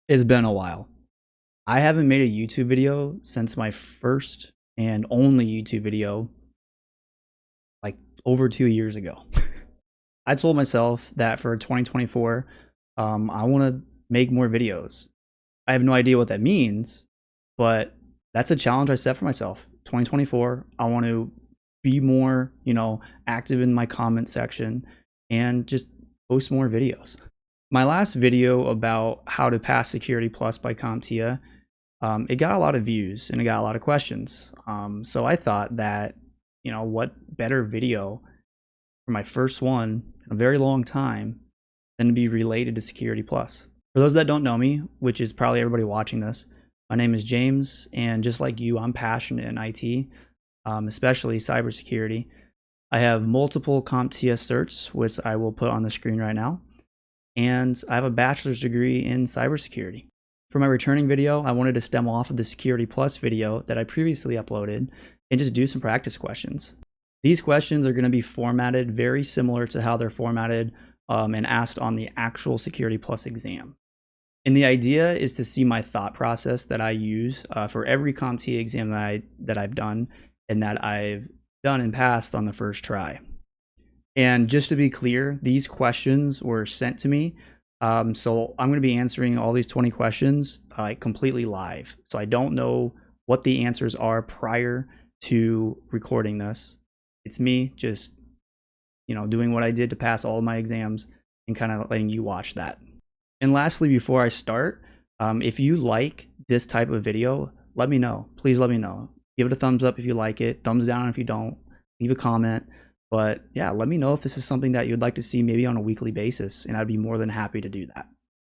It's been a while. I haven't made a YouTube video since my first and only YouTube video, like over 2 years ago. I told myself that for 2024, I want to make more videos. I have no idea what that means, but that's a challenge I set for myself. 2024, I want to be more, active in my comment section and just post more videos. My last video about how to pass Security Plus by CompTIA, it got a lot of views and it got a lot of questions. So I thought that, what better video for my first one in a very long time than to be related to Security Plus. For those that don't know me, which is probably everybody watching this, my name is James, and just like you, I'm passionate in IT, especially cybersecurity. I have multiple CompTIA certs, which I will put on the screen right now, and I have a bachelor's degree in cybersecurity. For my returning video, I wanted to stem off of the Security Plus video that I previously uploaded and just do some practice questions. These questions are going to be formatted very similar to how they're formatted and asked on the actual Security Plus exam. And the idea is to see my thought process that I use for every CompTIA exam that I've done and that I've done and passed on the first try. And just to be clear, these questions were sent to me. So I'm going to be answering all these 20 questions completely live. So I don't know what the answers are prior to recording this. It's me just, doing what I did to pass all of my exams and kind of letting you watch that. And lastly, before I start, if you like this type of video, let me know. Please let me know. Give it a thumbs up if you like it. Thumbs down if you don't. Leave a comment. But yeah, let me know if this is something that you'd like to see maybe on a weekly basis, and I'd be more than happy to do that.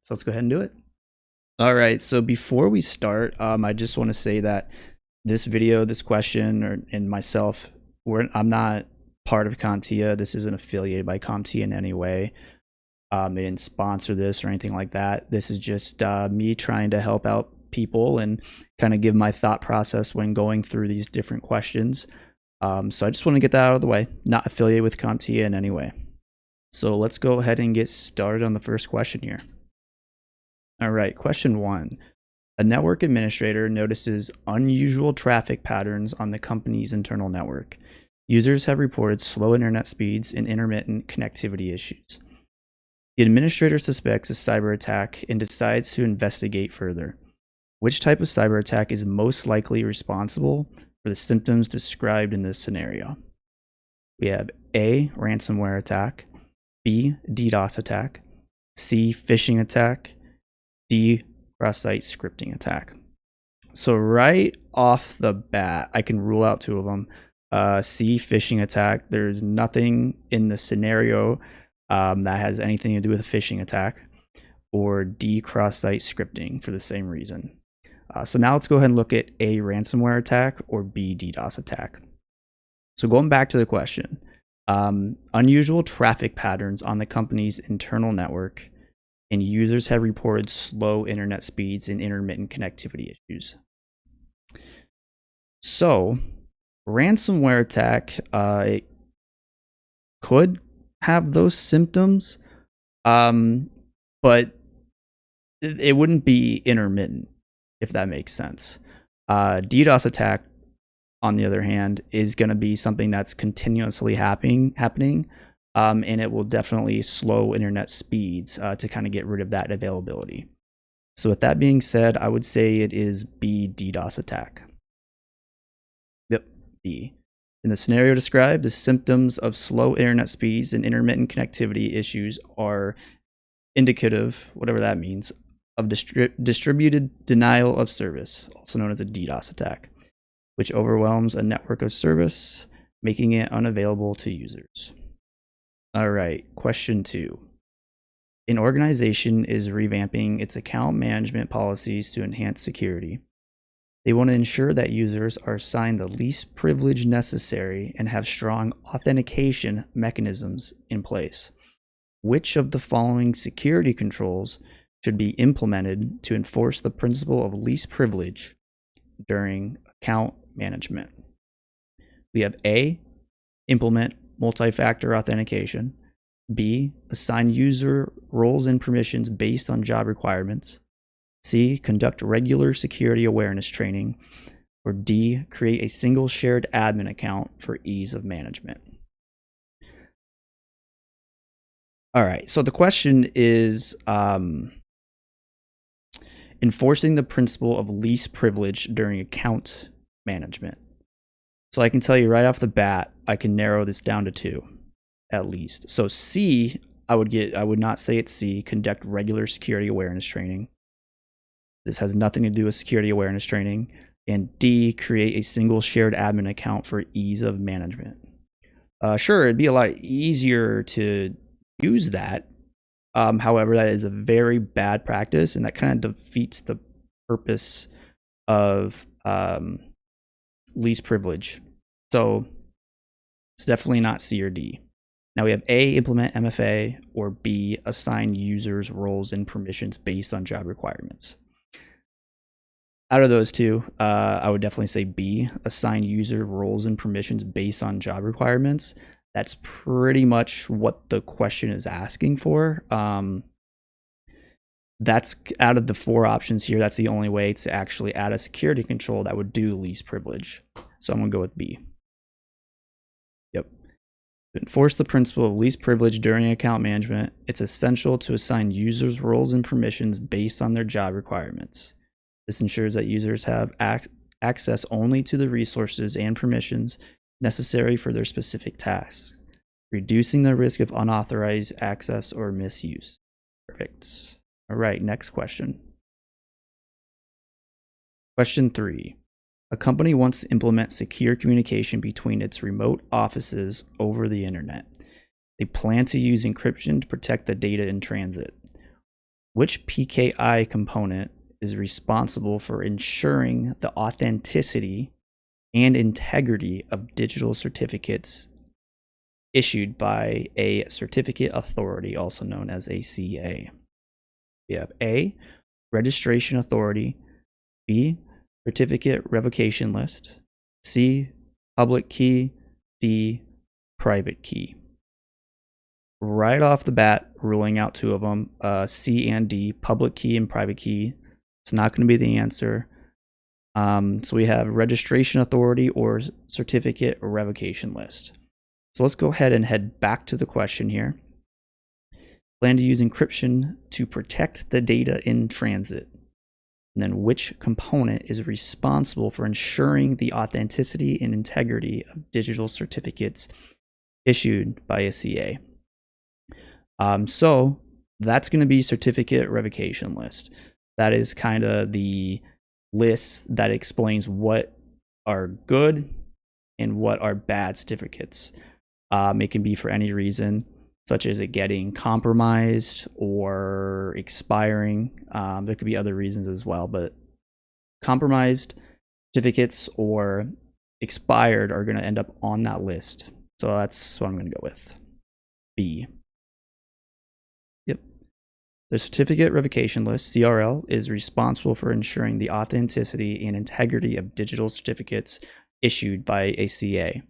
So let's go ahead and do it. All right, so before we start, I just want to say that this video, this question, and myself, I'm not part of CompTIA. This isn't affiliated by CompTIA in any way. They didn't sponsor this or anything like that. This is just me trying to help out people and kind of give my thought process when going through these different questions. So I just want to get that out of the way, not affiliated with CompTIA in any way. So let's go ahead and get started on the first question here. All right, question 1. A network administrator notices unusual traffic patterns on the company's internal network. Users have reported slow internet speeds and intermittent connectivity issues. The administrator suspects a cyber attack and decides to investigate further. Which type of cyber attack is most likely responsible for the symptoms described in this scenario? We have A, ransomware attack, B, DDoS attack, C, phishing attack, D, cross-site scripting attack. So right off the bat, I can rule out 2 of them. C, phishing attack. There's nothing in the scenario that has anything to do with a phishing attack. Or D, cross-site scripting for the same reason. So now let's go ahead and look at A, ransomware attack, or B, DDoS attack. So going back to the question, unusual traffic patterns on the company's internal network, and users have reported slow internet speeds and intermittent connectivity issues. So ransomware attack, it could have those symptoms, but it wouldn't be intermittent, if that makes sense. DDoS attack, on the other hand, is going to be something that's continuously happening, and it will definitely slow internet speeds to kind of get rid of that availability. So with that being said, I would say it is B, DDoS attack. Yep, B. In the scenario described, the symptoms of slow internet speeds and intermittent connectivity issues are indicative, whatever that means, of distributed denial of service, also known as a DDoS attack, which overwhelms a network of service, making it unavailable to users. All right, question 2. An organization is revamping its account management policies to enhance security. They want to ensure that users are assigned the least privilege necessary and have strong authentication mechanisms in place. Which of the following security controls should be implemented to enforce the principle of least privilege during account management? We have A, implement multi-factor authentication, B, assign user roles and permissions based on job requirements, C, conduct regular security awareness training, or D, create a single shared admin account for ease of management. All right, so the question is enforcing the principle of least privilege during account management. So I can tell you right off the bat, I can narrow this down to 2 at least. So C, I would not say it's C, conduct regular security awareness training. This has nothing to do with security awareness training. And D, create a single shared admin account for ease of management. Sure, it'd be a lot easier to use that. However, that is a very bad practice, and that kind of defeats the purpose of least privilege. So it's definitely not C or D. Now we have A, implement MFA, or B, assign users roles and permissions based on job requirements. Out of those 2, I would definitely say B, assign user roles and permissions based on job requirements. That's pretty much what the question is asking for. That's out of the 4 options here. That's the only way to actually add a security control that would do least privilege. So I'm going to go with B. Yep. To enforce the principle of least privilege during account management, it's essential to assign users roles and permissions based on their job requirements. This ensures that users have access only to the resources and permissions necessary for their specific tasks, reducing the risk of unauthorized access or misuse. Perfect. All right, next question. Question 3. A company wants to implement secure communication between its remote offices over the internet. They plan to use encryption to protect the data in transit. Which PKI component is responsible for ensuring the authenticity and integrity of digital certificates issued by a certificate authority, also known as a CA? We have A, registration authority, B, certificate revocation list, C, public key, D, private key. Right off the bat, ruling out 2 of them, C and D, public key and private key. It's not going to be the answer. So we have registration authority or certificate revocation list. So let's go ahead and head back to the question here. Plan to use encryption to protect the data in transit. And then which component is responsible for ensuring the authenticity and integrity of digital certificates issued by a CA? So that's going to be certificate revocation list. That is kind of the list that explains what are good and what are bad certificates. It can be for any reason, such as it getting compromised or expiring. There could be other reasons as well, but compromised certificates or expired are going to end up on that list. So that's what I'm going to go with. B. Yep. The certificate revocation list, CRL, is responsible for ensuring the authenticity and integrity of digital certificates issued by a CA.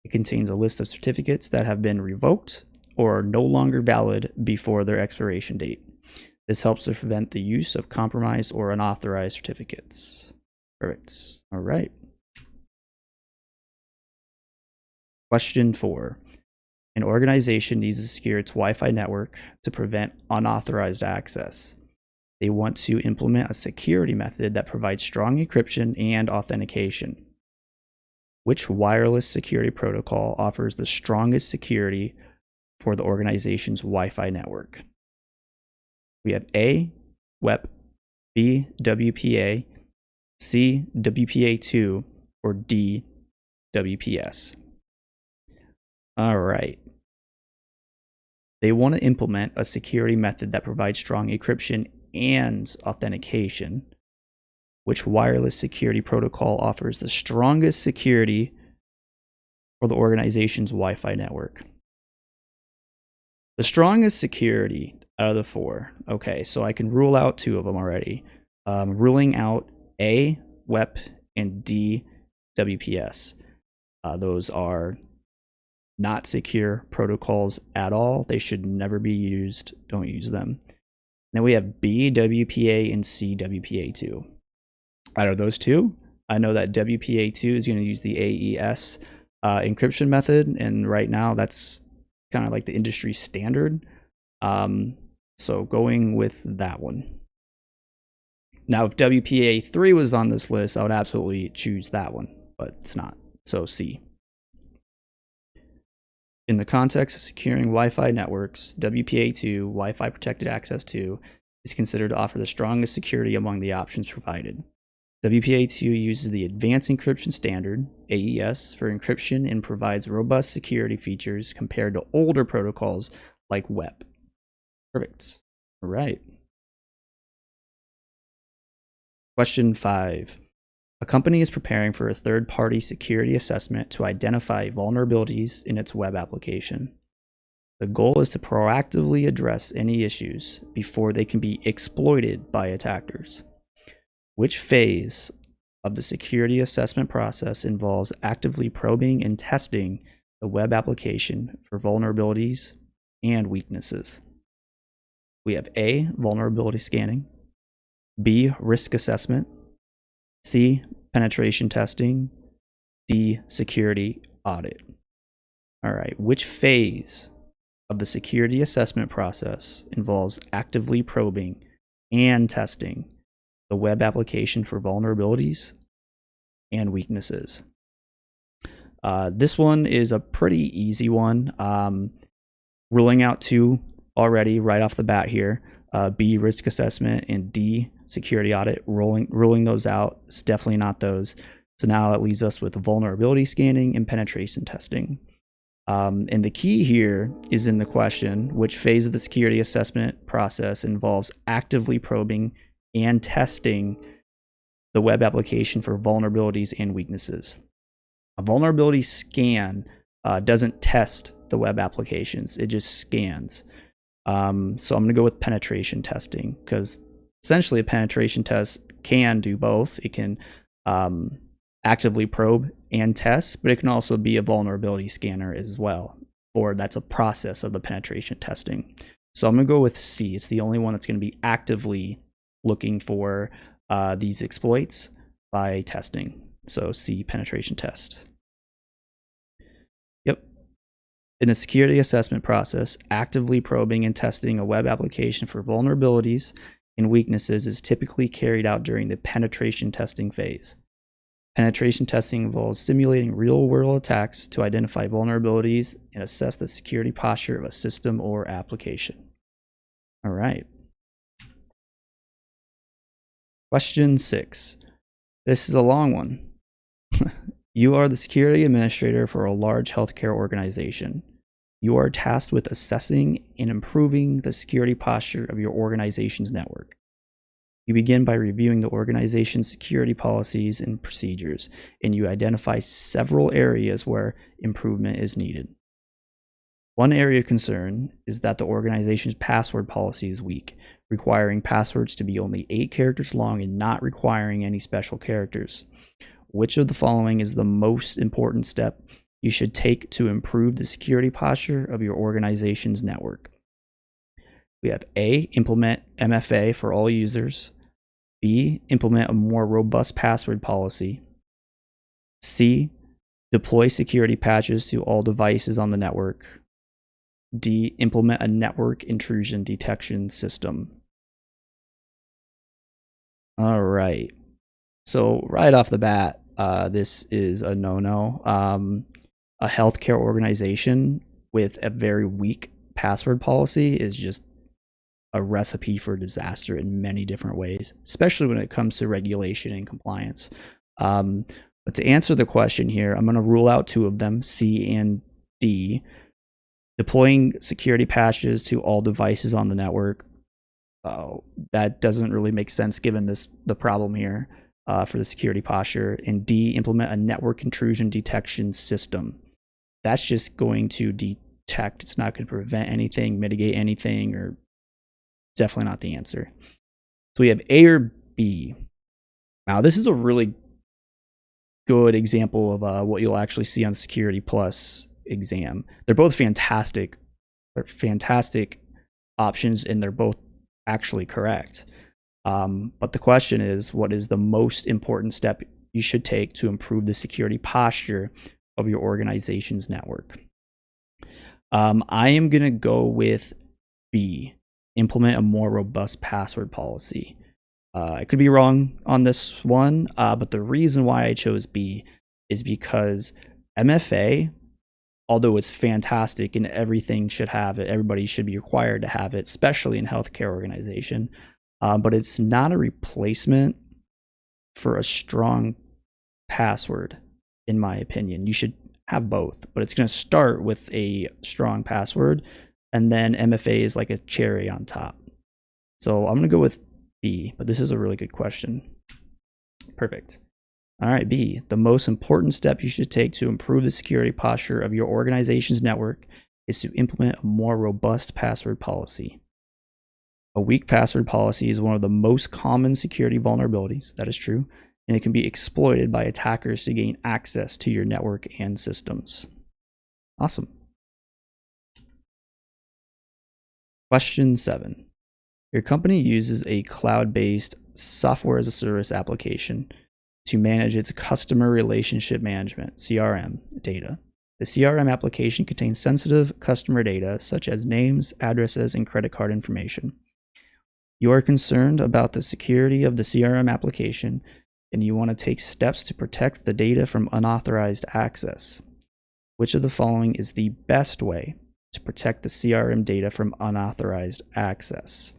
It contains a list of certificates that have been revoked or are no longer valid before their expiration date. This helps to prevent the use of compromised or unauthorized certificates. Perfect. All right. Question 4. An organization needs to secure its Wi-Fi network to prevent unauthorized access. They want to implement a security method that provides strong encryption and authentication. Which wireless security protocol offers the strongest security for the organization's Wi-Fi network? We have A, WEP, B, WPA, C, WPA2, or D, WPS. All right. They want to implement a security method that provides strong encryption and authentication. Which wireless security protocol offers the strongest security for the organization's Wi-Fi network? The strongest security out of the 4. Okay, so I can rule out 2 of them already. Ruling out A, WEP, and D, WPS. Those are not secure protocols at all. They should never be used. Don't use them. Then we have B, WPA, and C, WPA2. Out of those two, I know that WPA2 is going to use the AES encryption method, and right now that's kind of like the industry standard. So going with that one. Now, if WPA3 was on this list, I would absolutely choose that one, but it's not. So C. In the context of securing Wi-Fi networks, WPA2, Wi-Fi Protected Access 2, is considered to offer the strongest security among the options provided. WPA2 uses the Advanced Encryption Standard, AES, for encryption and provides robust security features compared to older protocols like WEP. Perfect. All right. Question 5. A company is preparing for a third-party security assessment to identify vulnerabilities in its web application. The goal is to proactively address any issues before they can be exploited by attackers. Which phase of the security assessment process involves actively probing and testing the web application for vulnerabilities and weaknesses? We have A, vulnerability scanning, B, risk assessment, C, penetration testing, D, security audit. All right, which phase of the security assessment process involves actively probing and testing the web application for vulnerabilities and weaknesses? This one is a pretty easy one. Ruling out two already right off the bat here. B, risk assessment, and D, security audit. Ruling those out. It's definitely not those. So now it leaves us with vulnerability scanning and penetration testing. And the key here is in the question, which phase of the security assessment process involves actively probing and testing the web application for vulnerabilities and weaknesses? A vulnerability scan doesn't test the web applications, it just scans. So I'm going to go with penetration testing, because essentially a penetration test can do both. It can actively probe and test, but it can also be a vulnerability scanner as well, or that's a process of the penetration testing. So I'm going to go with C. It's the only one that's going to be actively looking for these exploits by testing. So C, penetration test. Yep. In the security assessment process, actively probing and testing a web application for vulnerabilities and weaknesses is typically carried out during the penetration testing phase. Penetration testing involves simulating real-world attacks to identify vulnerabilities and assess the security posture of a system or application. All right. Question 6. This is a long one. You are the security administrator for a large healthcare organization. You are tasked with assessing and improving the security posture of your organization's network. You begin by reviewing the organization's security policies and procedures, and you identify several areas where improvement is needed. One area of concern is that the organization's password policy is weak, requiring passwords to be only 8 characters long and not requiring any special characters. Which of the following is the most important step you should take to improve the security posture of your organization's network? We have A, implement MFA for all users. B, implement a more robust password policy. C, deploy security patches to all devices on the network. D, implement a network intrusion detection system. All right. So right off the bat, this is a no-no. A healthcare organization with a very weak password policy is just a recipe for disaster in many different ways, especially when it comes to regulation and compliance. But to answer the question here, I'm going to rule out 2 of them, C and D. Deploying security patches to all devices on the network. That doesn't really make sense given the problem here for the security posture. And D, implement a network intrusion detection system. That's just going to detect. It's not going to prevent anything, mitigate anything, or definitely not the answer. So we have A or B. Now, this is a really good example of what you'll actually see on Security Plus exam. They're both fantastic. They're fantastic options, and they're both actually correct. But the question is, what is the most important step you should take to improve the security posture of your organization's network? I am going to go with B, implement a more robust password policy. I could be wrong on this one, but the reason why I chose B is because MFA, although it's fantastic and everything should have it, everybody should be required to have it, especially in healthcare organization, but it's not a replacement for a strong password, in my opinion. You should have both, but it's going to start with a strong password, and then MFA is like a cherry on top. So I'm going to go with B, but this is a really good question. Perfect. All right, B, the most important step you should take to improve the security posture of your organization's network is to implement a more robust password policy. A weak password policy is one of the most common security vulnerabilities, that is true, and it can be exploited by attackers to gain access to your network and systems. Awesome. Question 7. Your company uses a cloud-based software as a service application to manage its customer relationship management, CRM, data. The CRM application contains sensitive customer data such as names, addresses, and credit card information. You are concerned about the security of the CRM application, and you want to take steps to protect the data from unauthorized access. Which of the following is the best way to protect the CRM data from unauthorized access?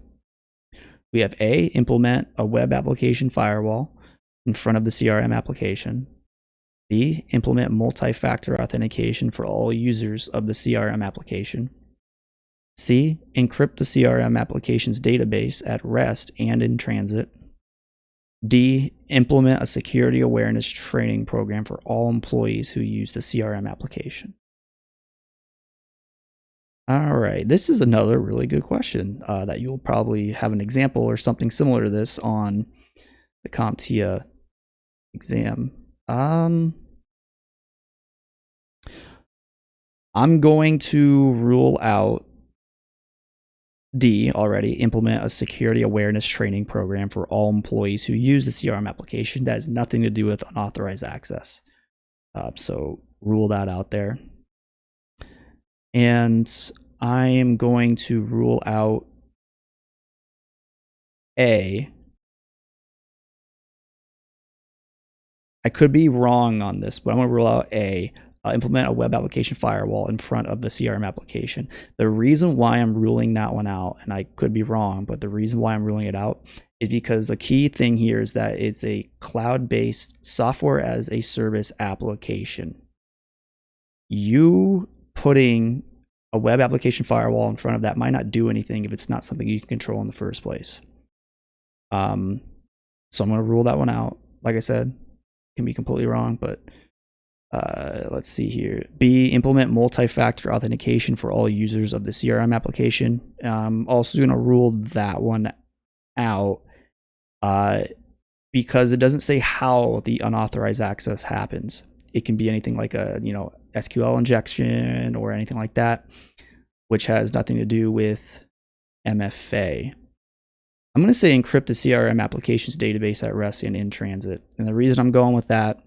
We have A, implement a web application firewall in front of the CRM application. B, implement multi-factor authentication for all users of the CRM application. C, encrypt the CRM application's database at rest and in transit. D, implement a security awareness training program for all employees who use the CRM application. All right, this is another really good question that you'll probably have an example or something similar to this on the CompTIA exam. I'm going to rule out D already, implement a security awareness training program for all employees who use the CRM application. That has nothing to do with unauthorized access. So rule that out there. And I am going to rule out A. I could be wrong on this, but I'm going to rule out A. Implement a web application firewall in front of the CRM application. The reason why I'm ruling that one out, and I could be wrong, but the reason why I'm ruling it out is because the key thing here is that it's a cloud-based software as a service application. You putting a web application firewall in front of that might not do anything if it's not something you can control in the first place. So I'm going to rule that one out. Like I said, can be completely wrong, but let's see here. B, implement multi-factor authentication for all users of the CRM application. I'm also going to rule that one out because it doesn't say how the unauthorized access happens. It can be anything like a SQL injection or anything like that, which has nothing to do with MFA. I'm going to say encrypt the CRM application's database at rest and in transit. And the reason I'm going with that,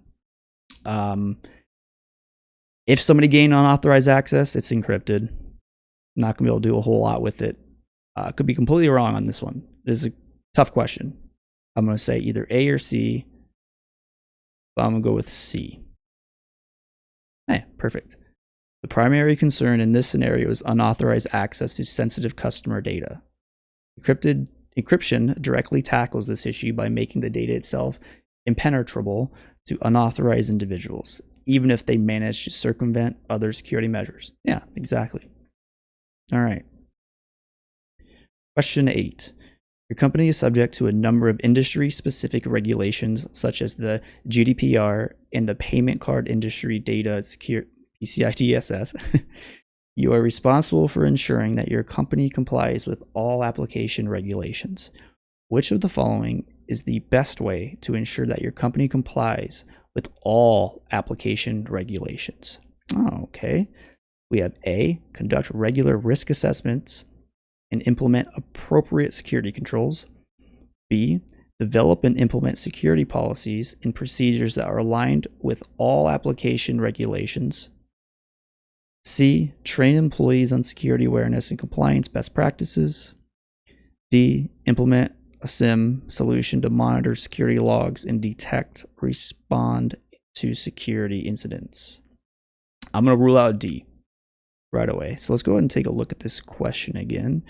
if somebody gained unauthorized access, it's encrypted. Not going to be able to do a whole lot with it. Could be completely wrong on this one. This is a tough question. I'm going to say either A or C, but I'm going to go with C. Hey, perfect. The primary concern in this scenario is unauthorized access to sensitive customer data. Encryption directly tackles this issue by making the data itself impenetrable to unauthorized individuals, even if they manage to circumvent other security measures. Yeah, exactly. All right. Question 8. Your company is subject to a number of industry-specific regulations, such as the GDPR and the Payment Card Industry Data Secure PCI DSS. You are responsible for ensuring that your company complies with all application regulations. Which of the following is the best way to ensure that your company complies with all application regulations? Oh, okay. We have A, conduct regular risk assessments and implement appropriate security controls. B, develop and implement security policies and procedures that are aligned with all application regulations. C, train employees on security awareness and compliance best practices. D, implement a SIM solution to monitor security logs and respond to security incidents. I'm going to rule out D right away. So let's go ahead and take a look at this question again.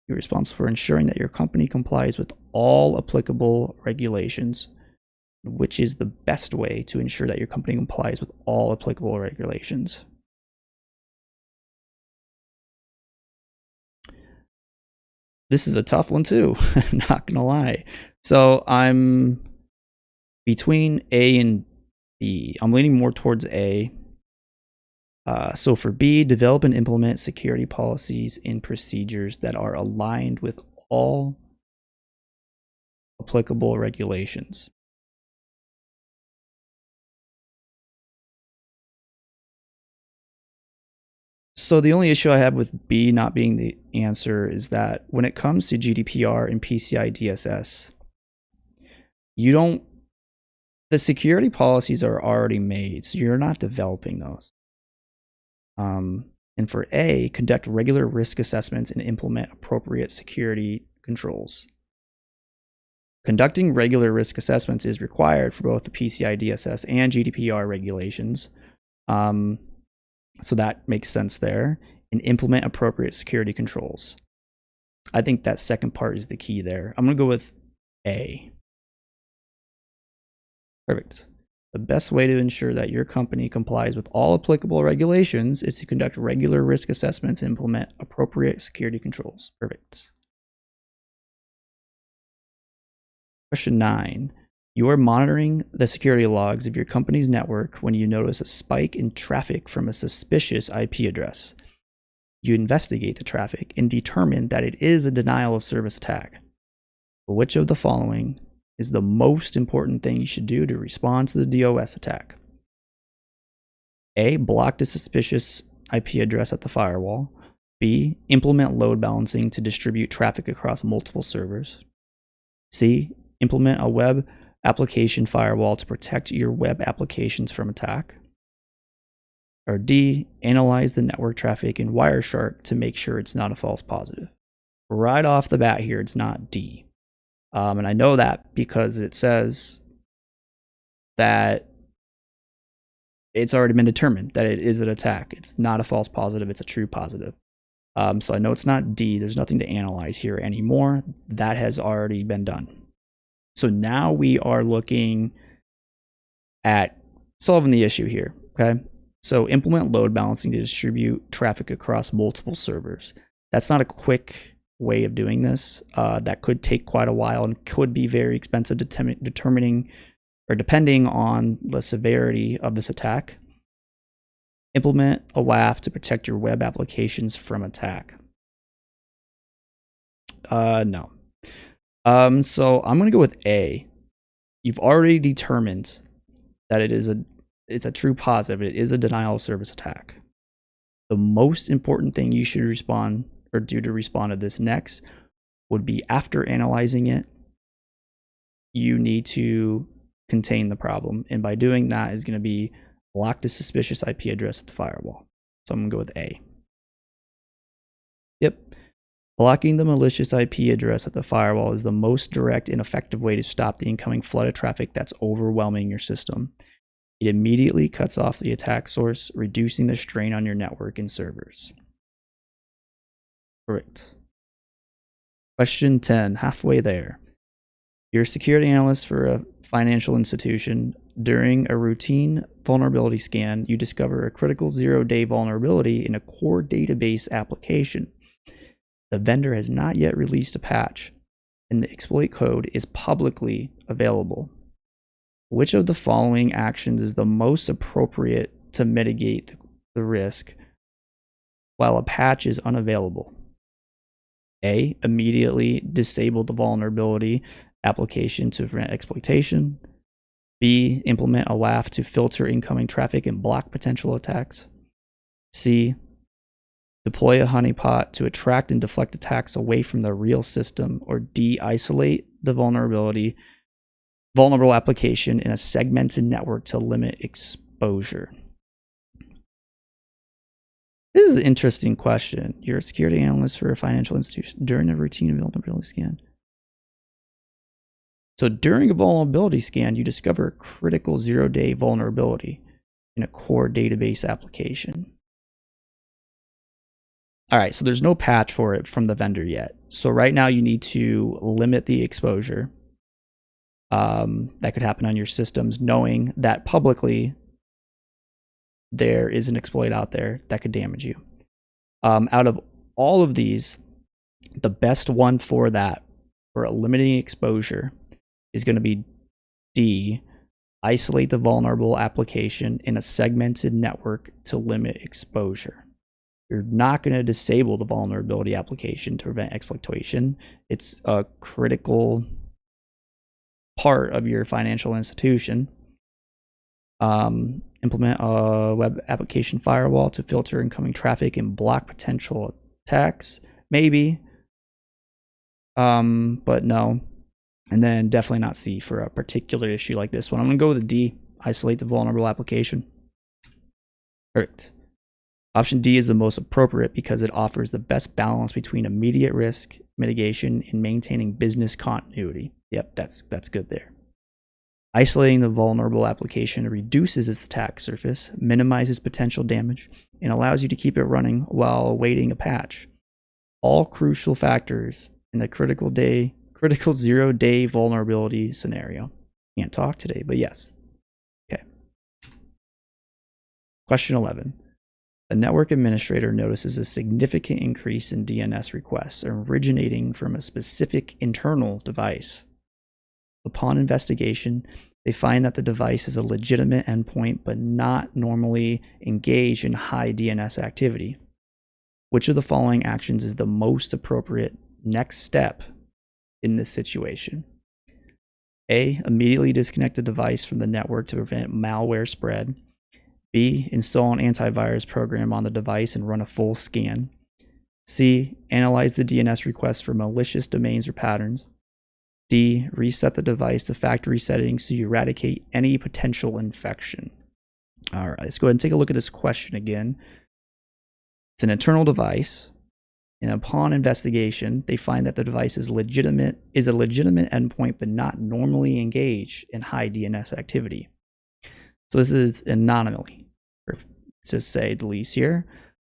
You're responsible for ensuring that your company complies with all applicable regulations. Which is the best way to ensure that your company complies with all applicable regulations? This is a tough one too, I'm not gonna lie. So I'm between A and B. I'm leaning more towards A. So for B, develop and implement security policies and procedures that are aligned with all applicable regulations. So the only issue I have with B not being the answer is that when it comes to GDPR and PCI DSS, the security policies are already made, so you're not developing those. And for A, conduct regular risk assessments and implement appropriate security controls. Conducting regular risk assessments is required for both the PCI DSS and GDPR regulations. So that makes sense there. And implement appropriate security controls. I think that second part is the key there. I'm going to go with A. Perfect. The best way to ensure that your company complies with all applicable regulations is to conduct regular risk assessments and implement appropriate security controls. Perfect. Question 9. You are monitoring the security logs of your company's network when you notice a spike in traffic from a suspicious IP address. You investigate the traffic and determine that it is a denial of service attack. Which of the following is the most important thing you should do to respond to the DOS attack? A, block the suspicious IP address at the firewall. B, implement load balancing to distribute traffic across multiple servers. C, implement a web application firewall to protect your web applications from attack. Or D, analyze the network traffic in Wireshark to make sure it's not a false positive. Right off the bat here, it's not D. And I know that because it says that it's already been determined that it is an attack. It's not a false positive, it's a true positive. So I know it's not D. There's nothing to analyze here anymore. That has already been done. So now we are looking at solving the issue here, okay? So implement load balancing to distribute traffic across multiple servers. That's not a quick way of doing this. That could take quite a while and could be very expensive depending on the severity of this attack. Implement a WAF to protect your web applications from attack. No. So I'm going to go with A. You've already determined that it's a true positive. It is a denial of service attack. The most important thing you should do to respond to this next would be, after analyzing it, you need to contain the problem. And by doing that is going to be block the suspicious IP address at the firewall. So I'm going to go with A. Yep. Blocking the malicious IP address at the firewall is the most direct and effective way to stop the incoming flood of traffic that's overwhelming your system. It immediately cuts off the attack source, reducing the strain on your network and servers. Correct. Question 10, halfway there. You're a security analyst for a financial institution. During a routine vulnerability scan, you discover a critical zero-day vulnerability in a core database application. The vendor has not yet released a patch, and the exploit code is publicly available. Which of the following actions is the most appropriate to mitigate the risk while a patch is unavailable? A, immediately disable the vulnerability application to prevent exploitation. B, implement a WAF to filter incoming traffic and block potential attacks. C, Deploy a honeypot to attract and deflect attacks away from the real system, or D, isolate the vulnerable application in a segmented network to limit exposure. This is an interesting question. You're a security analyst for a financial institution during a routine vulnerability scan. So during a vulnerability scan, you discover a critical zero-day vulnerability in a core database application. All right, so there's no patch for it from the vendor yet. So right now you need to limit the exposure that could happen on your systems, knowing that publicly there is an exploit out there that could damage you. Out of all of these, the best one for that, for limiting exposure, is going to be D, isolate the vulnerable application in a segmented network to limit exposure. You're not going to disable the vulnerability application to prevent exploitation. It's a critical part of your financial institution. Implement a web application firewall to filter incoming traffic and block potential attacks. Maybe. But no. And then definitely not C for a particular issue like this one. I'm going to go with a D, isolate the vulnerable application. Correct. Option D is the most appropriate because it offers the best balance between immediate risk mitigation and maintaining business continuity. Yep, that's good there. Isolating the vulnerable application reduces its attack surface, minimizes potential damage, and allows you to keep it running while awaiting a patch. All crucial factors in the critical zero-day vulnerability scenario. Can't talk today, but yes. Okay. Question 11. The network administrator notices a significant increase in DNS requests originating from a specific internal device. Upon investigation, they find that the device is a legitimate endpoint but not normally engaged in high DNS activity. Which of the following actions is the most appropriate next step in this situation? A, immediately disconnect the device from the network to prevent malware spread. B, install an antivirus program on the device and run a full scan. C, analyze the DNS requests for malicious domains or patterns. D, reset the device to factory settings to eradicate any potential infection. All right, let's go ahead and take a look at this question again. It's an internal device, and upon investigation, they find that the device is a legitimate endpoint but not normally engaged in high DNS activity. So this is an anomaly, to say the least here.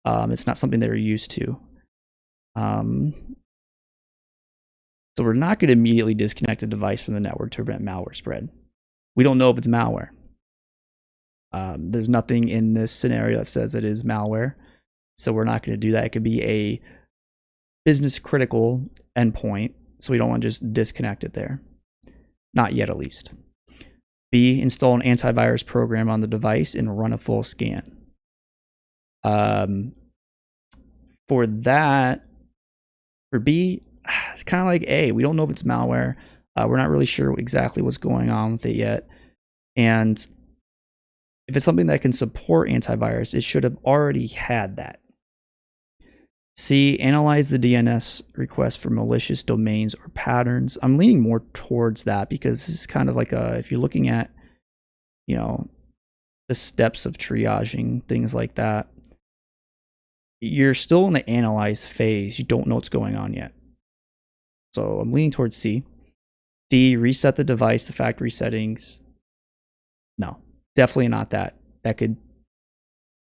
It's not something they're used to. So we're not going to immediately disconnect the device from the network to prevent malware spread. We don't know if it's malware. There's nothing in this scenario that says it is malware. So we're not going to do that. It could be a business critical endpoint. So we don't want to just disconnect it there. Not yet, at least. B, install an antivirus program on the device and run a full scan. For that, for B, it's kind of like A. We don't know if it's malware. We're not really sure exactly what's going on with it yet. And if it's something that can support antivirus, it should have already had that. C, analyze the DNS request for malicious domains or patterns. I'm leaning more towards that because this is kind of like if you're looking at, the steps of triaging, things like that, you're still in the analyze phase. You don't know what's going on yet. So I'm leaning towards C. D, reset the device to factory settings. No, definitely not that. That could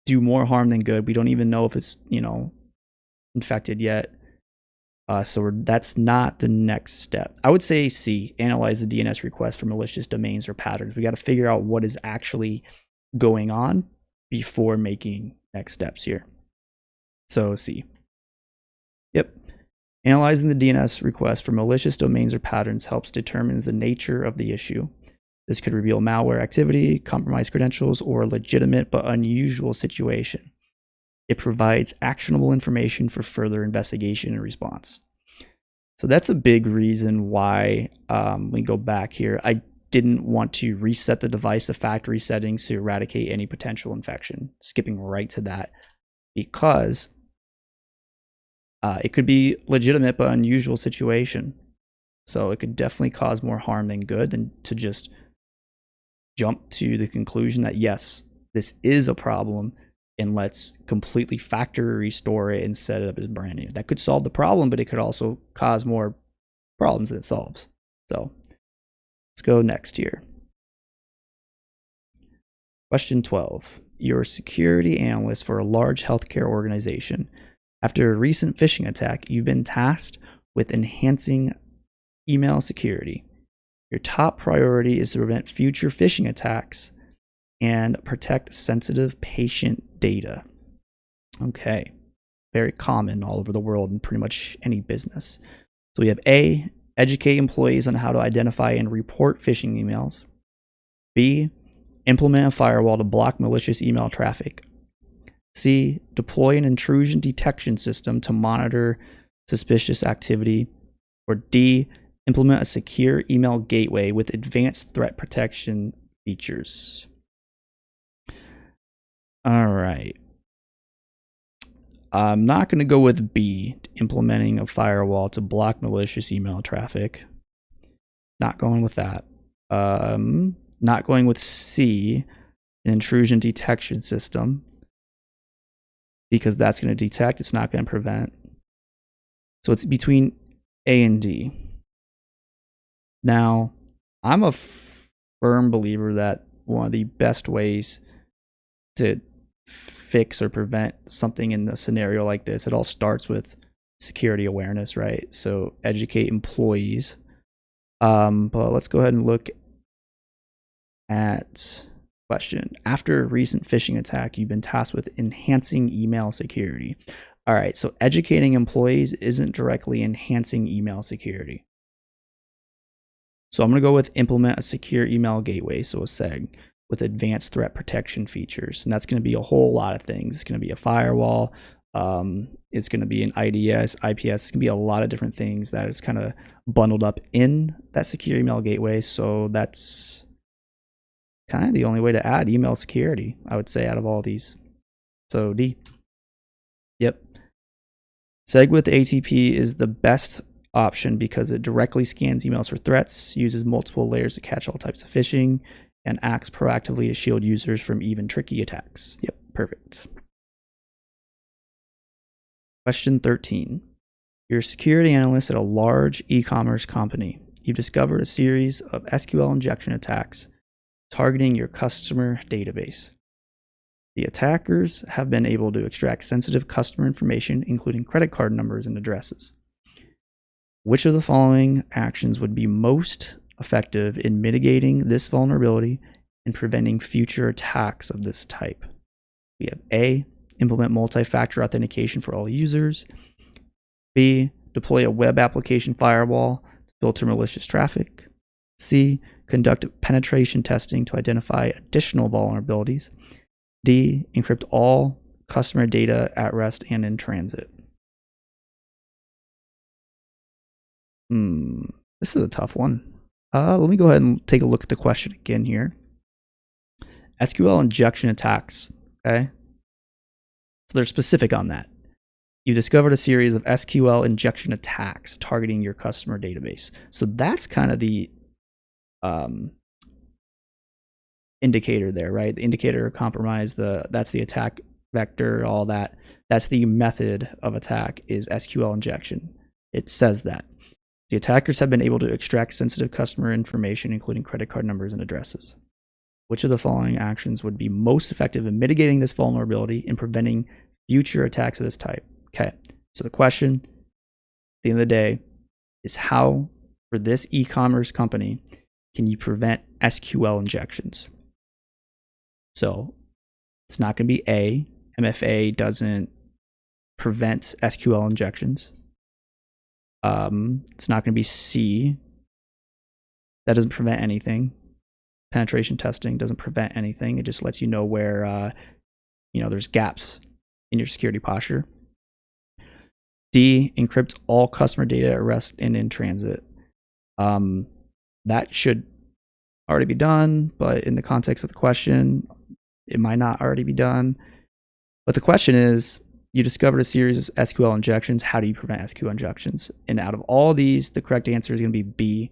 do more harm than good. We don't even know if it's, infected yet. So that's not the next step. I would say C, analyze the DNS request for malicious domains or patterns. We got to figure out what is actually going on before making next steps here. So C. Yep. Analyzing the DNS request for malicious domains or patterns helps determine the nature of the issue. This could reveal malware activity, compromised credentials, or a legitimate but unusual situation. It provides actionable information for further investigation and response. So that's a big reason why we go back here. I didn't want to reset the device to factory settings to eradicate any potential infection. Skipping right to that because It could be legitimate but unusual situation. So it could definitely cause more harm than good than to just jump to the conclusion that yes, this is a problem and let's completely factory restore it and set it up as brand new. That could solve the problem, but it could also cause more problems than it solves. So let's go next here. Question 12. You're a security analyst for a large healthcare organization. After a recent phishing attack, you've been tasked with enhancing email security. Your top priority is to prevent future phishing attacks and protect sensitive patient data. Okay, very common all over the world in pretty much any business. So we have A, educate employees on how to identify and report phishing emails. B, implement a firewall to block malicious email traffic. C, deploy an intrusion detection system to monitor suspicious activity. Or D, implement a secure email gateway with advanced threat protection features. All right. I'm not going to go with B, implementing a firewall to block malicious email traffic. Not going with that. Not going with C, an intrusion detection system, because that's going to detect, it's not going to prevent. So it's between A and D. Now, I'm a firm believer that one of the best ways to fix or prevent something in a scenario like this, it all starts with security awareness, right? So educate employees. But let's go ahead and look at question. After a recent phishing attack, you've been tasked with enhancing email security. All right, so educating employees isn't directly enhancing email security. So I'm going to go with implement a secure email gateway, so a SEG, with advanced threat protection features. And that's going to be a whole lot of things. It's going to be a firewall. It's going to be an IDS, IPS. It's going to be a lot of different things that is kind of bundled up in that secure email gateway. So that's kind of the only way to add email security, I would say, out of all these. So D. Yep. SEG with ATP is the best option because it directly scans emails for threats, uses multiple layers to catch all types of phishing, and acts proactively to shield users from even tricky attacks. Yep, perfect. Question 13. You're a security analyst at a large e-commerce company. You've discovered a series of SQL injection attacks targeting your customer database. The attackers have been able to extract sensitive customer information, including credit card numbers and addresses. Which of the following actions would be most effective in mitigating this vulnerability and preventing future attacks of this type? We have A, implement multi-factor authentication for all users. B, deploy a web application firewall to filter malicious traffic. C, conduct penetration testing to identify additional vulnerabilities. D, encrypt all customer data at rest and in transit. This is a tough one. Let me go ahead and take a look at the question again here. SQL injection attacks, okay? So they're specific on that. You discovered a series of SQL injection attacks targeting your customer database. So that's kind of the indicator there, right? The indicator of compromise, that's the attack vector, all that. That's the method of attack is SQL injection. It says that. The attackers have been able to extract sensitive customer information, including credit card numbers and addresses. Which of the following actions would be most effective in mitigating this vulnerability and preventing future attacks of this type? Okay, so the question at the end of the day is how, for this e-commerce company, can you prevent SQL injections? So it's not going to be A. MFA doesn't prevent SQL injections. It's not going to be C. That doesn't prevent anything. Penetration testing doesn't prevent anything. It just lets you know where there's gaps in your security posture. D, encrypt all customer data at rest and in transit. That should already be done, but in the context of the question, it might not already be done. But the question is, You discovered a series of SQL injections. How do you prevent SQL injections? And out of all these, the correct answer is going to be B,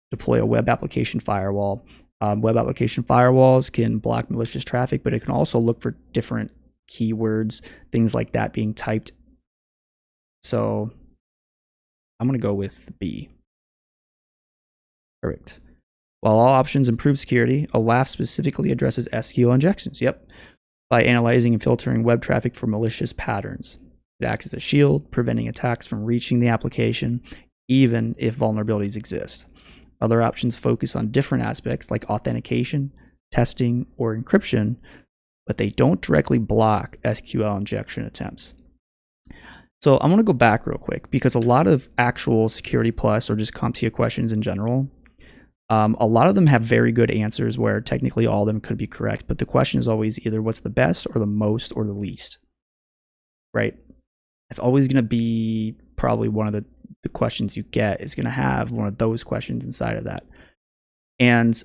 deploy a web application firewall. Web application firewalls can block malicious traffic, but it can also look for different keywords, things like that being typed. So I'm going to go with B. Perfect. While all options improve security, a WAF specifically addresses SQL injections. Yep. By analyzing and filtering web traffic for malicious patterns. It acts as a shield, preventing attacks from reaching the application, even if vulnerabilities exist. Other options focus on different aspects like authentication, testing, or encryption, but they don't directly block SQL injection attempts. So I'm going to go back real quick because a lot of actual Security Plus or just CompTIA questions in general, a lot of them have very good answers where technically all of them could be correct, but the question is always either what's the best or the most or the least, right? It's always going to be probably one of the questions you get is going to have one of those questions inside of that. And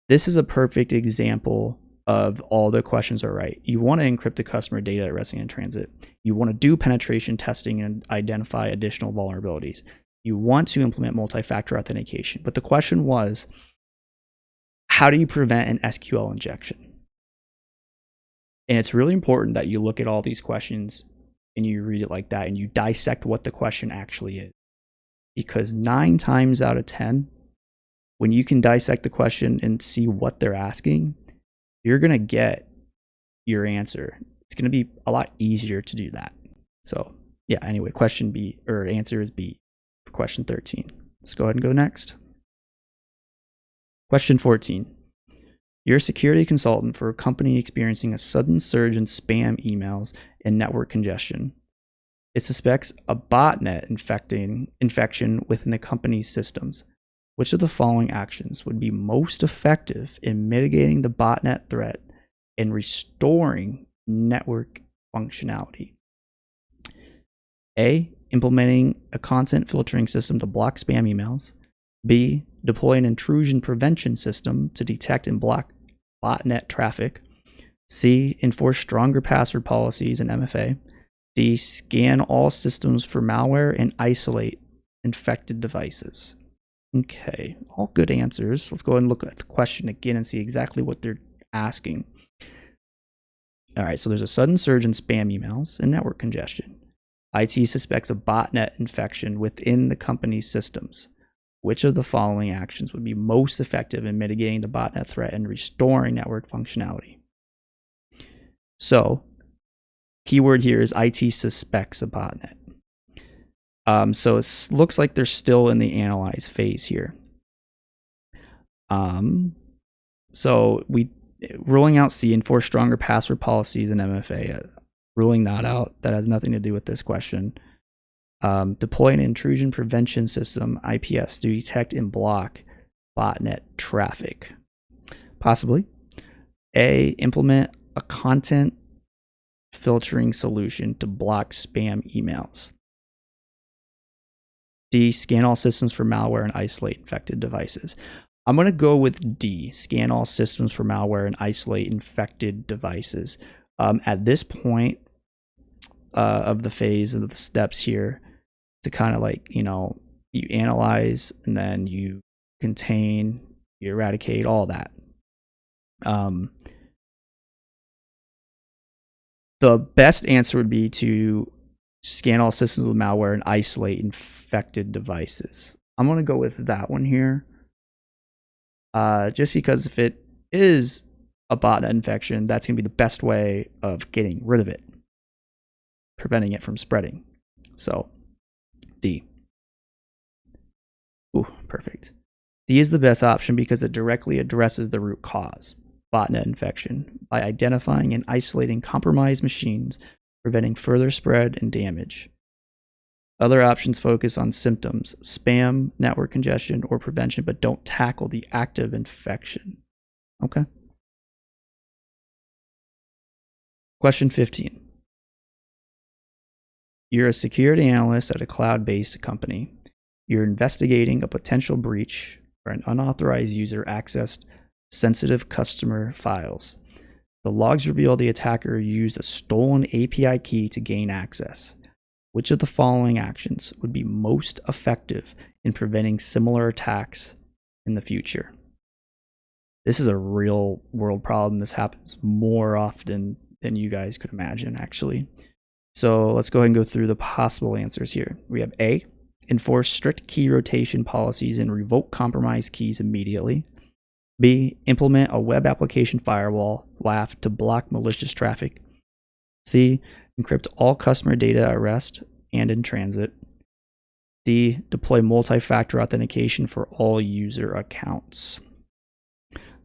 this is a perfect example of all the questions are right. You want to encrypt the customer data at resting in transit. You want to do penetration testing and identify additional vulnerabilities. You want to implement multi-factor authentication. But the question was, how do you prevent an SQL injection? And it's really important that you look at all these questions and you read it like that and you dissect what the question actually is. Because 9 times out of 10, when you can dissect the question and see what they're asking, you're going to get your answer. It's going to be a lot easier to do that. So yeah, anyway, question B, or answer is B for question 13. Let's go ahead and go next. Question 14. You're a security consultant for a company experiencing a sudden surge in spam emails and network congestion. It suspects a botnet infection within the company's systems. Which of the following actions would be most effective in mitigating the botnet threat and restoring network functionality? A, implementing a content filtering system to block spam emails. B, deploy an intrusion prevention system to detect and block botnet traffic. C, enforce stronger password policies and MFA. D, scan all systems for malware and isolate infected devices. Okay, all good answers. Let's go ahead and look at the question again and see exactly what they're asking. All right, so there's a sudden surge in spam emails and network congestion. IT suspects a botnet infection within the company's systems. Which of the following actions would be most effective in mitigating the botnet threat and restoring network functionality? So, keyword here is IT suspects a botnet. So it looks like they're still in the analyze phase here. So ruling out C, enforce stronger password policies and MFA. Ruling that out. That has nothing to do with this question. Deploy an intrusion prevention system, IPS, to detect and block botnet traffic. Possibly. A, implement a content filtering solution to block spam emails. D, scan all systems for malware and isolate infected devices. I'm going to go with D, scan all systems for malware and isolate infected devices. At this point of the phase of the steps here, to kind of like, you analyze and then you contain, you eradicate, all that. The best answer would be to scan all systems with malware and isolate infected devices. I'm going to go with that one here. Just because if it is a botnet infection, that's going to be the best way of getting rid of it, preventing it from spreading. So, D. Ooh, perfect. D is the best option because it directly addresses the root cause, botnet infection, by identifying and isolating compromised machines, preventing further spread and damage. Other options focus on symptoms, spam, network congestion, or prevention, but don't tackle the active infection. Okay. Question 15. You're a security analyst at a cloud-based company. You're investigating a potential breach where an unauthorized user accessed sensitive customer files. The logs reveal the attacker used a stolen API key to gain access. Which of the following actions would be most effective in preventing similar attacks in the future? This is a real world problem. This happens more often than you guys could imagine, actually. So let's go ahead and go through the possible answers here. We have A, enforce strict key rotation policies and revoke compromised keys immediately. B, implement a web application firewall, WAF, to block malicious traffic. C, encrypt all customer data at rest and in transit. D, deploy multi-factor authentication for all user accounts.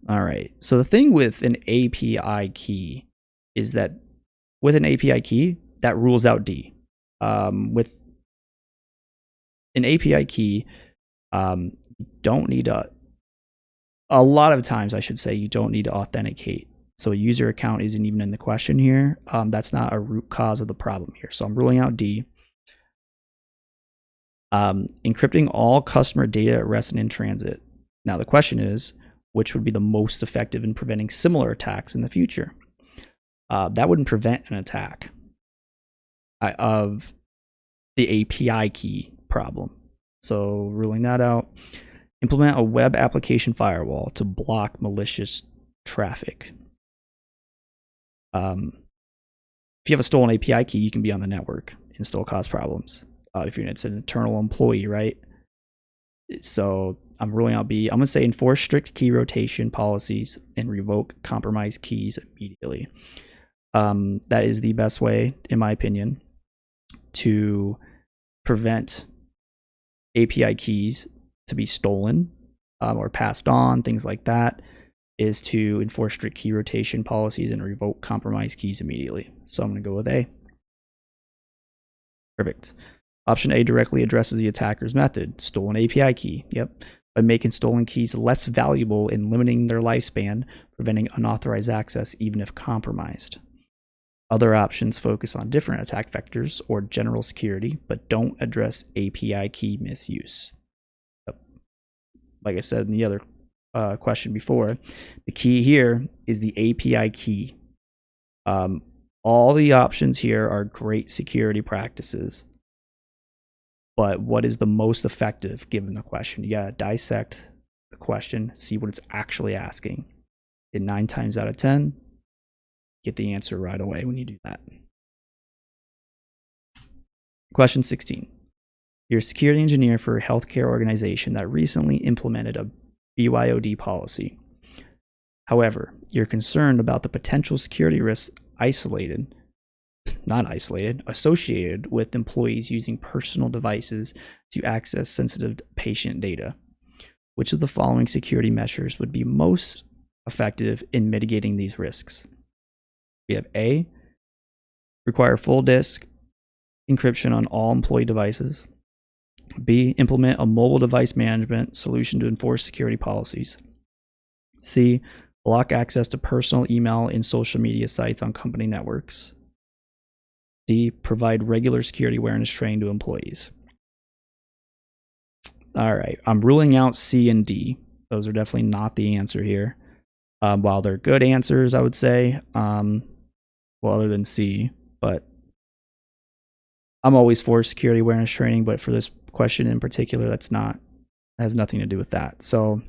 All right, so the thing with an API key is that with an API key, that rules out D. With an API key, you don't need a lot of times, I should say, you don't need to authenticate. So a user account isn't even in the question here. That's not a root cause of the problem here. So I'm ruling out D. Encrypting all customer data at rest and in transit. Now the question is, which would be the most effective in preventing similar attacks in the future? That wouldn't prevent an attack of the API key problem. So ruling that out. Implement a web application firewall to block malicious traffic. If you have a stolen API key, you can be on the network and still cause problems. If it's an internal employee, right? So I'm ruling out B. I'm going to say enforce strict key rotation policies and revoke compromised keys immediately. That is the best way, in my opinion, to prevent API keys to be stolen or passed on, things like that, is to enforce strict key rotation policies and revoke compromised keys immediately. So I'm going to go with A. Perfect. Option A directly addresses the attacker's method, stolen API key. Yep. By making stolen keys less valuable and limiting their lifespan, preventing unauthorized access even if compromised. Other options focus on different attack vectors or general security, but don't address API key misuse. Yep. Like I said in the other question before, the key here is the API key. All the options here are great security practices. But what is the most effective given the question? You gotta dissect the question, see what it's actually asking. And 9 times out of 10, get the answer right away when you do that. Question 16. You're a security engineer for a healthcare organization that recently implemented a BYOD policy. However, you're concerned about the potential security risks associated with employees using personal devices to access sensitive patient data. Which of the following security measures would be most effective in mitigating these risks? We have A, require full disk encryption on all employee devices. B, implement a mobile device management solution to enforce security policies. C, block access to personal email and social media sites on company networks. D, provide regular security awareness training to employees. All right, I'm ruling out C and D. Those are definitely not the answer here. While they're good answers, I would say, well, other than C, but I'm always for security awareness training, but for this question in particular, has nothing to do with that. So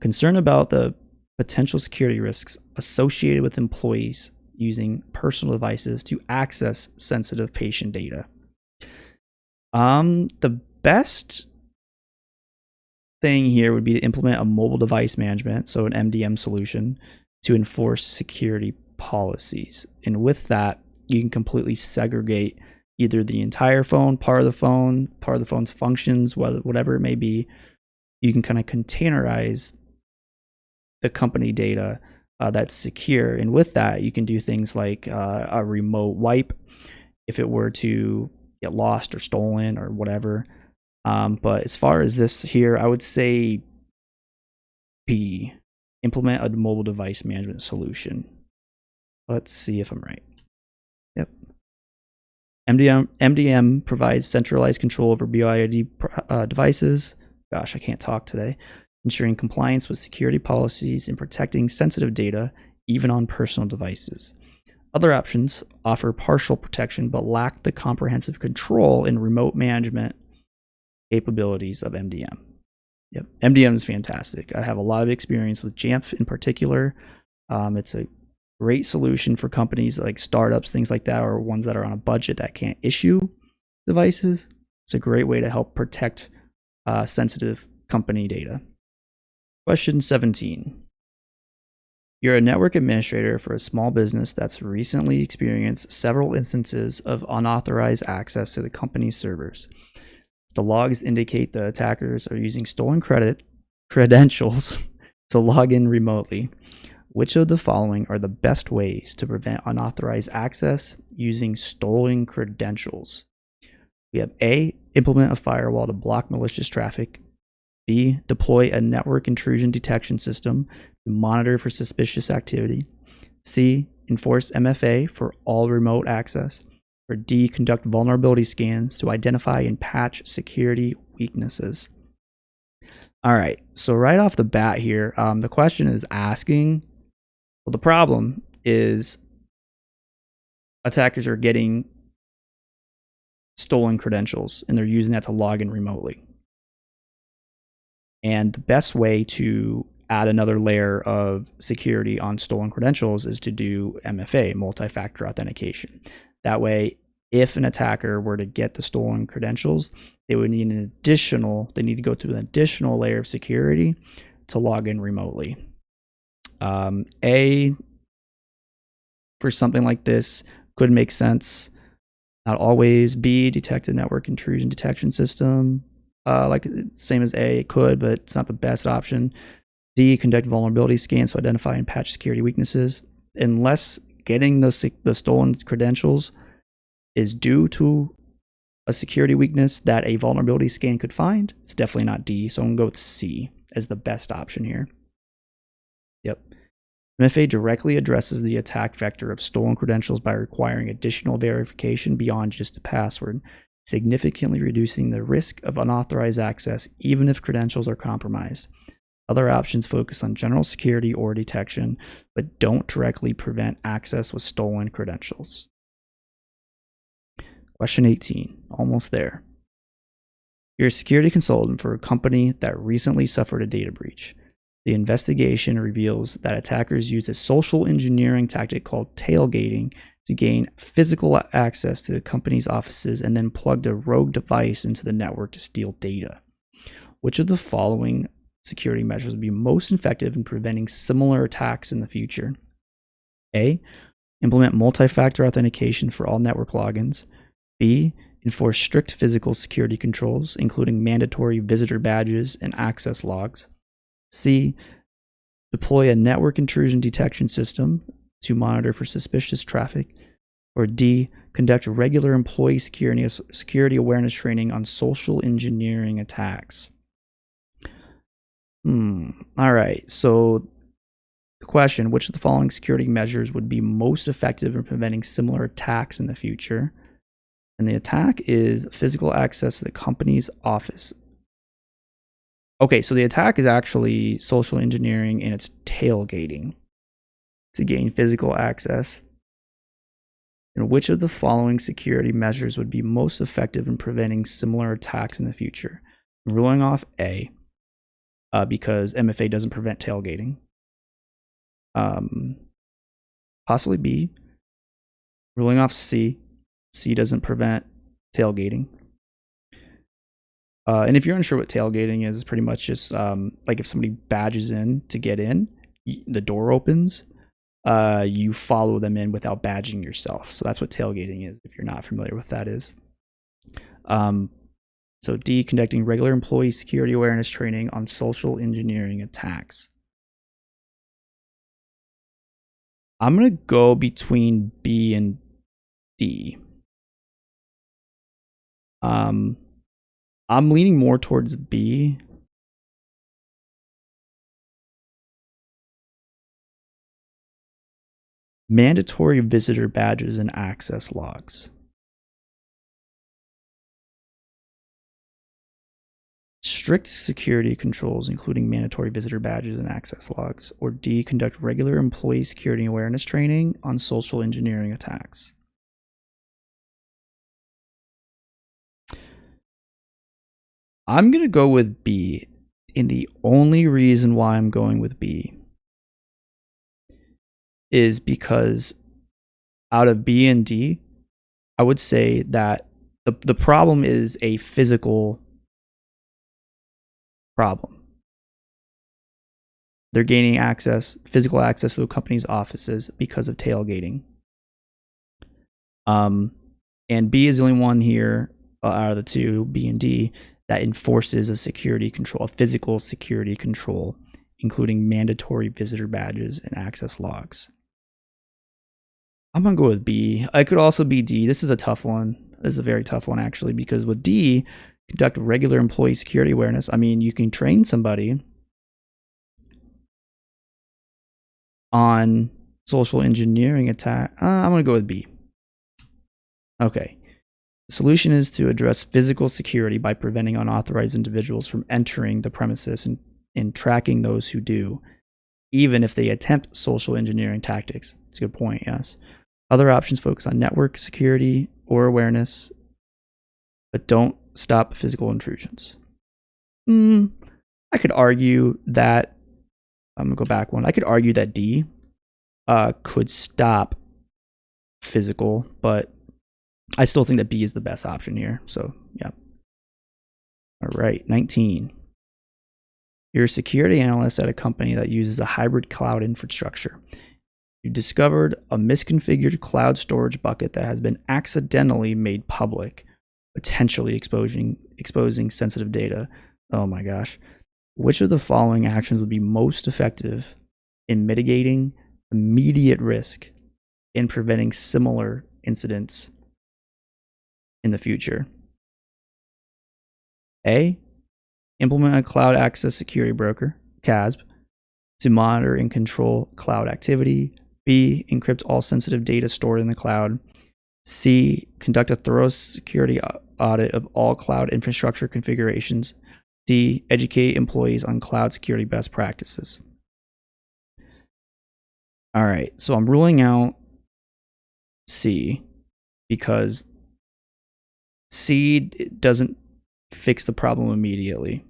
concern about the potential security risks associated with employees using personal devices to access sensitive patient data. The best thing here would be to implement a mobile device management, so an MDM solution, to enforce security policies. And with that, you can completely segregate either the entire phone, part of the phone's functions, whatever it may be. You can kind of containerize the company data that's secure. And with that, you can do things like a remote wipe if it were to get lost or stolen or whatever. But as far as this here, I would say B, implement a mobile device management solution. Let's see if I'm right. Yep. MDM provides centralized control over BYOD devices. Gosh, I can't talk today. Ensuring compliance with security policies and protecting sensitive data even on personal devices. Other options offer partial protection but lack the comprehensive control and remote management capabilities of MDM. Yep, MDM is fantastic. I have a lot of experience with Jamf in particular. It's a great solution for companies like startups, things like that, or ones that are on a budget that can't issue devices. It's a great way to help protect sensitive company data. Question 17. You're a network administrator for a small business that's recently experienced several instances of unauthorized access to the company's servers. The logs indicate the attackers are using stolen credentials to log in remotely. Which of the following are the best ways to prevent unauthorized access using stolen credentials? We have A, implement a firewall to block malicious traffic. B, deploy a network intrusion detection system to monitor for suspicious activity. C, enforce MFA for all remote access. Or D, conduct vulnerability scans to identify and patch security weaknesses. All right, so right off the bat here, the question is asking, well, the problem is attackers are getting stolen credentials and they're using that to log in remotely. And the best way to add another layer of security on stolen credentials is to do MFA, multi-factor authentication. That way, if an attacker were to get the stolen credentials, they would need they need to go through an additional layer of security to log in remotely. A, for something like this, could make sense. Not always. B, detect a network intrusion detection system. Like same as A, it could, but it's not the best option. D, conduct vulnerability scans to identify and patch security weaknesses. Unless getting the stolen credentials is due to a security weakness that a vulnerability scan could find, it's definitely not D. So I'm gonna go with C as the best option here. Yep. MFA directly addresses the attack vector of stolen credentials by requiring additional verification beyond just a password, significantly reducing the risk of unauthorized access even if credentials are compromised. Other options focus on general security or detection, but don't directly prevent access with stolen credentials. Question 18, almost there. You're a security consultant for a company that recently suffered a data breach. The investigation reveals that attackers used a social engineering tactic called tailgating to gain physical access to the company's offices and then plugged a rogue device into the network to steal data. Which of the following security measures would be most effective in preventing similar attacks in the future? A, implement multi-factor authentication for all network logins. B, enforce strict physical security controls, including mandatory visitor badges and access logs. C, deploy a network intrusion detection system to monitor for suspicious traffic. Or D, conduct regular employee security awareness training on social engineering attacks. All right, so the question, which of the following security measures would be most effective in preventing similar attacks in the future? And the attack is physical access to the company's office. Okay, so the attack is actually social engineering and it's tailgating to gain physical access. And which of the following security measures would be most effective in preventing similar attacks in the future? I'm ruling off A, because MFA doesn't prevent tailgating. Possibly B. Ruling off C. C doesn't prevent tailgating. And if you're unsure what tailgating is, it's pretty much just like if somebody badges in to get in, the door opens, you follow them in without badging yourself. So that's what tailgating is, if you're not familiar with that is. So D, conducting regular employee security awareness training on social engineering attacks. I'm going to go between B and D. I'm leaning more towards B. Mandatory visitor badges and access logs. strict security controls, including mandatory visitor badges and access logs, or D, conduct regular employee security awareness training on social engineering attacks. I'm going to go with B, and the only reason why I'm going with B is because out of B and D, I would say that the problem is a physical problem. They're gaining physical access to a company's offices because of tailgating. And B is the only one here out of the two, B and D, that enforces a security control, a physical security control, including mandatory visitor badges and access logs. I'm going to go with B. I could also be D. This is a tough one. This is a very tough one, actually, because with D, conduct regular employee security awareness. I mean, you can train somebody on social engineering attack. I'm going to go with B. Okay. The solution is to address physical security by preventing unauthorized individuals from entering the premises and tracking those who do, even if they attempt social engineering tactics. It's a good point, yes. Other options focus on network security or awareness, but don't stop physical intrusions. I could argue that, I'm going to go back one. I could argue that D could stop physical, but I still think that B is the best option here. So, yeah. All right, 19. You're a security analyst at a company that uses a hybrid cloud infrastructure. You discovered a misconfigured cloud storage bucket that has been accidentally made public, potentially exposing sensitive data. Oh my gosh. Which of the following actions would be most effective in mitigating immediate risk and preventing similar incidents in the future? A, implement a cloud access security broker, CASB, to monitor and control cloud activity. B, encrypt all sensitive data stored in the cloud. C, conduct a thorough security audit of all cloud infrastructure configurations. D, educate employees on cloud security best practices. All right, so I'm ruling out C because C doesn't fix the problem immediately.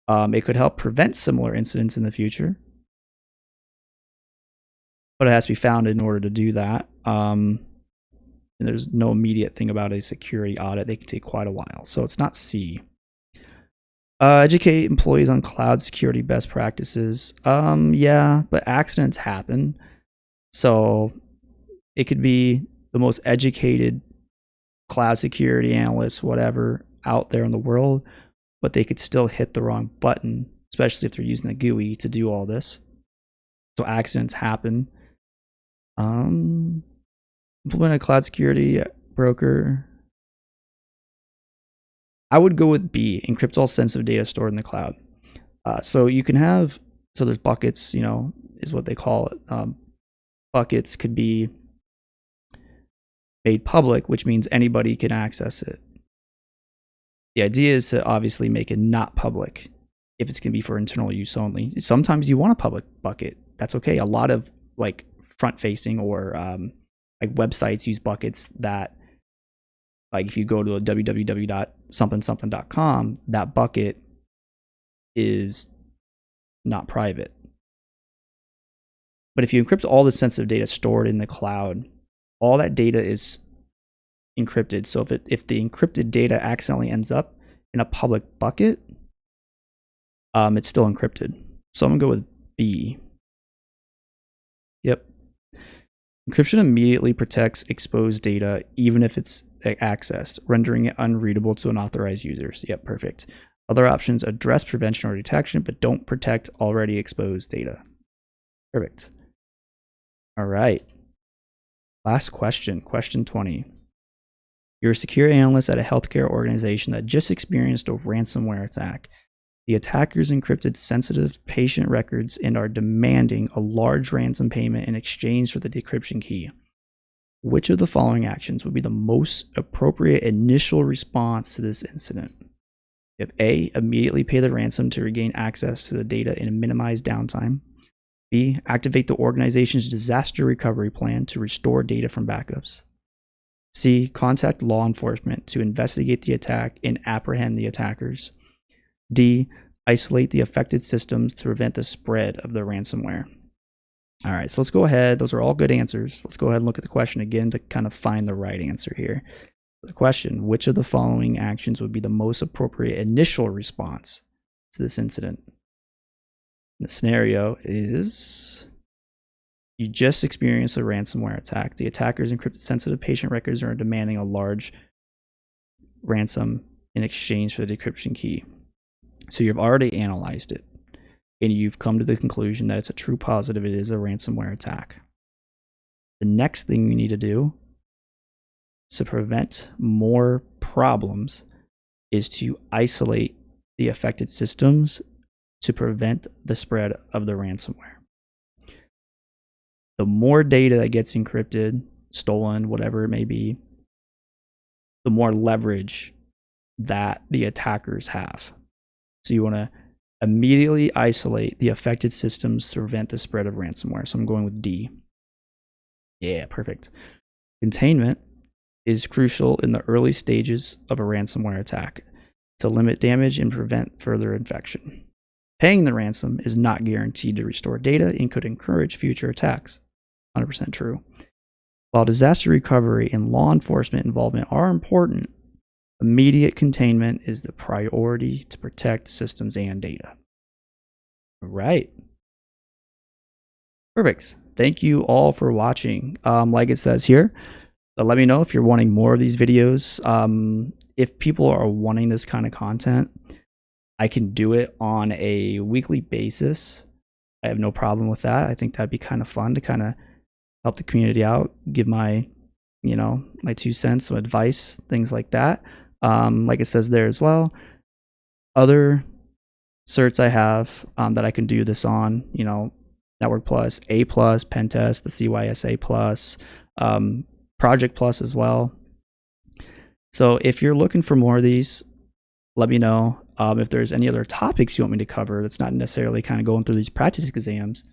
It could help prevent similar incidents in the future, but it has to be found in order to do that. And there's no immediate thing about a security audit. They can take quite a while. So it's not C. Educate employees on cloud security best practices. Yeah, but accidents happen. So it could be the most educated cloud security analysts, whatever, out there in the world, but they could still hit the wrong button, especially if they're using the GUI to do all this. So accidents happen. Implement a cloud security broker. I would go with B, encrypt all sensitive data stored in the cloud. So you can have, so there's buckets, is what they call it. Buckets could be made public, which means anybody can access it. The idea is to obviously make it not public if it's going to be for internal use only. Sometimes you want a public bucket. That's okay. A lot of like front facing or like websites use buckets that, like if you go to a www.something.com, that bucket is not private. But if you encrypt all the sensitive data stored in the cloud, all that data is encrypted. So if the encrypted data accidentally ends up in a public bucket, it's still encrypted. So I'm gonna go with B. Yep. Encryption immediately protects exposed data, even if it's accessed, rendering it unreadable to unauthorized users. Yep, perfect. Other options address prevention or detection, but don't protect already exposed data. Perfect. All right. Last question, question 20. You're a security analyst at a healthcare organization that just experienced a ransomware attack. The attackers encrypted sensitive patient records and are demanding a large ransom payment in exchange for the decryption key. Which of the following actions would be the most appropriate initial response to this incident? You have A, immediately pay the ransom to regain access to the data and minimize downtime. B, activate the organization's disaster recovery plan to restore data from backups. C, contact law enforcement to investigate the attack and apprehend the attackers. D, isolate the affected systems to prevent the spread of the ransomware. All right, so let's go ahead. Those are all good answers. Let's go ahead and look at the question again to kind of find the right answer here. The question, which of the following actions would be the most appropriate initial response to this incident? The scenario is you just experienced a ransomware attack. The attackers encrypted sensitive patient records and are demanding a large ransom in exchange for the decryption key. So you've already analyzed it and you've come to the conclusion that it's a true positive. It is a ransomware attack. The next thing you need to do to prevent more problems is to isolate the affected systems to prevent the spread of the ransomware. The more data that gets encrypted, stolen, whatever it may be, the more leverage that the attackers have. So you want to immediately isolate the affected systems to prevent the spread of ransomware. So I'm going with D. Yeah, perfect. Containment is crucial in the early stages of a ransomware attack to limit damage and prevent further infection. Paying the ransom is not guaranteed to restore data and could encourage future attacks. 100% true. While disaster recovery and law enforcement involvement are important, immediate containment is the priority to protect systems and data. All right. Perfect. Thank you all for watching. Like it says here, let me know if you're wanting more of these videos. If people are wanting this kind of content, I can do it on a weekly basis. I have no problem with that. I think that'd be kind of fun to kind of help the community out, give my, my 2 cents, some advice, things like that. Like it says there as well, other certs I have that I can do this on, Network Plus, A Plus, Pen Test, the CySA Plus, Project Plus as well. So if you're looking for more of these, let me know. If there's any other topics you want me to cover that's not necessarily kind of going through these practice exams,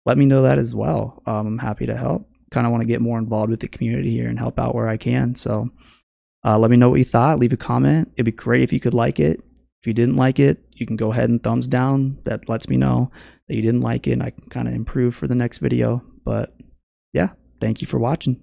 let me know that as well. I'm happy to help. Kind of want to get more involved with the community here and help out where I can. So let me know what you thought. Leave a comment. It'd be great if you could like it. If you didn't like it, you can go ahead and thumbs down. That lets me know that you didn't like it and I can kind of improve for the next video. But yeah, thank you for watching.